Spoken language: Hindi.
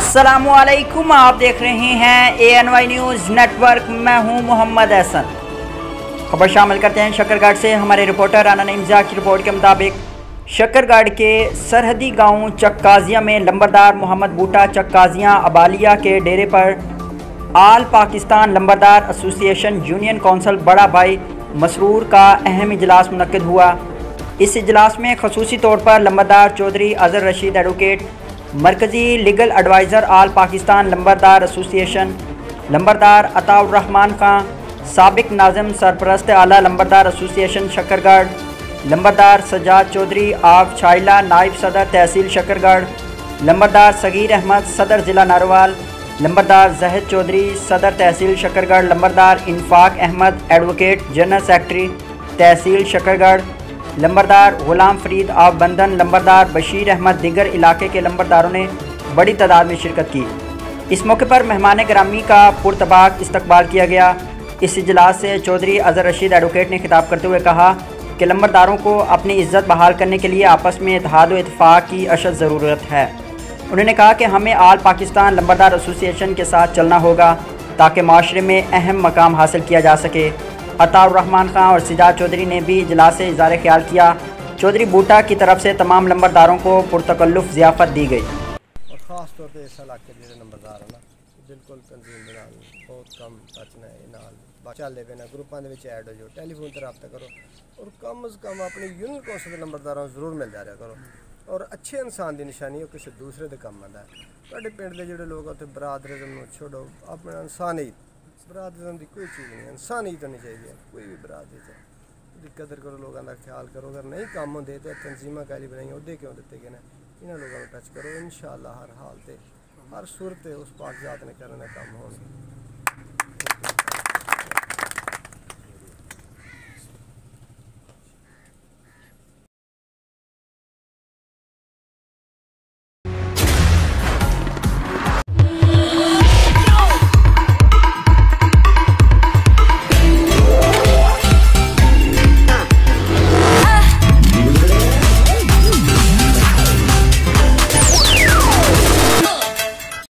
अस्सलामुअलैकुम, आप देख रहे हैं ANY न्यूज़ नेटवर्क। मैं हूं मोहम्मद एहसन। खबर शामिल करते हैं शक्करगढ़ से। हमारे रिपोर्टर राना नईमजा की रिपोर्ट के मुताबिक शक्करगढ़ के सरहदी गांव चक्काजिया में लंबरदार मोहम्मद बूटा चक्काजिया अबालिया के डेरे पर आल पाकिस्तान लंबरदार एसोसिएशन यूनियन कौंसिल बड़ा भाई मसरूर का अहम इजलास मुनक्किद हुआ। इस इजलास में खसूसी तौर पर लंबरदार चौधरी अजहर रशीद एडवोकेट, मरकज़ी लीगल एडवाइज़र आल पाकिस्तान लंबरदार एसोसिएशन, लंबरदार अताउर रहमान खां, साबिक नाज़िम सरपरस्त आला लंबरदार एसोसिएशन शक्करगढ़, लंबरदार सज्जाद चौधरी आफ छाइला नायब सदर तहसील शक्करगढ़, लंबरदार सगीर अहमद सदर ज़िला नारवाल, लंबरदार जहद चौधरी सदर तहसील शक्करगढ़, लंबरदार Infaq Ahmad advocate general secretary तहसील शक्करगढ़, लंबरदार गुलाम फरीद आफ बंदन, लंबरदार बशीर अहमद दिगर इलाके के लंबरदारों ने बड़ी तादाद में शिरकत की। इस मौके पर मेहमान ग्रामी का पुरतबाक इस्तकबाल किया गया। इस इजलास से चौधरी अजहर रशीद एडवोकेट ने खिताब करते हुए कहा कि लंबरदारों को अपनी इज़्ज़त बहाल करने के लिए आपस में इत्तेहाद व इत्तेफाक की अशद ज़रूरत है। उन्होंने कहा कि हमें आल पाकिस्तान लंबरदार एसोसिएशन के साथ चलना होगा ताकि माशरे में अहम मकाम हासिल किया जा सके। अताउर रहमान खां और सज्जाद चौधरी ने भी इजलास से इज़हार ख्याल किया। चौधरी बूटा की तरफ से तमाम लंबरदारों को पुरतकल्लुफ़ ज़ियाफ़त दी गई। और ख़ास तौर पर इस इलाके के जो नंबरदार है ना, बिल्कुल तंजीम दे नाल बहुत कम टचना है नाल चले पे ना ग्रुपों के ऐड हो जाओ, टैलीफोन पर रब्ता करो और कम अज़ कम अपने यूनियन कौंसिल के नंबरदारों जरूर मिल जा रहा करो। और अच्छे इंसान की निशानी हो किसी दूसरे के काम आता है। तुहाडे पिंड के जोड़े लोग उत्थे बरादरिज़म छोड़ो, अपना इंसानियत, बरादरिज़म की कोई चीज़ नहीं है, इंसानियत होनी चाहिए। कोई भी बरादरी की कदर करो, लोगों का ख्याल करो। अगर नहीं काम होंगे तो तंजीमें कैली बनाई उहदे क्यों दिते गए हैं, इन्होंने लोगों को टच करो। इंशाअल्लाह हर हाल से हर सूरत उस पाक जात ने करने काम होंगे।